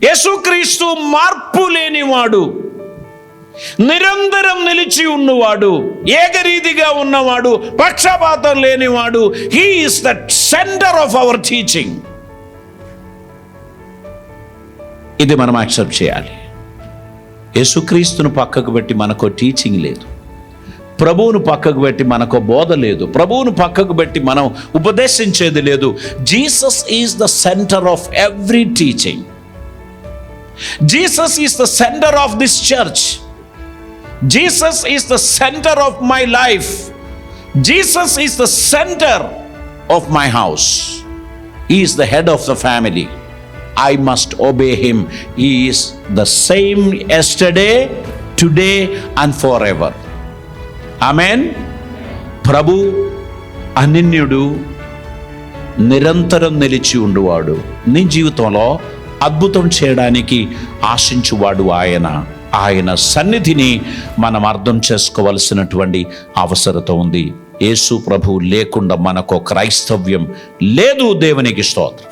యేసుక్రీస్తు మార్పు లేనివాడు, నిరంతరం నిలిచి ఉన్నవాడు, ఏకరీతిగా ఉన్నవాడు, పక్షపాతం లేనివాడు. He is the centre of our teaching. ఇది మనం యాక్సెప్ట్ చేయాలి. యేసుక్రీస్తును పక్కకు పెట్టి మనకు టీచింగ్ లేదు, ప్రభువును పక్కకు పెట్టి మనకు బోధ లేదు, ప్రభువును పక్కకు పెట్టి మనం ఉపదేశించేది లేదు. Jesus is the centre of every teaching. Jesus is the centre of this church. Jesus is the centre of my life. Jesus is the centre of my house. He is the head of the family. I must obey him. He is the same yesterday, today and forever. Amen. ప్రభు అనన్యుడు, నిరంతరం నిలిచి ఉండువాడు, నీ జీవితంలో అద్భుతం చేయడానికి ఆశించువాడు ఆయన సన్నిధిని మనం అర్థం చేసుకోవలసినటువంటి అవసరత ఉంది. యేసు ప్రభు లేకుండా మనకు క్రైస్తవ్యం లేదు. దేవునికి స్తోత్రం.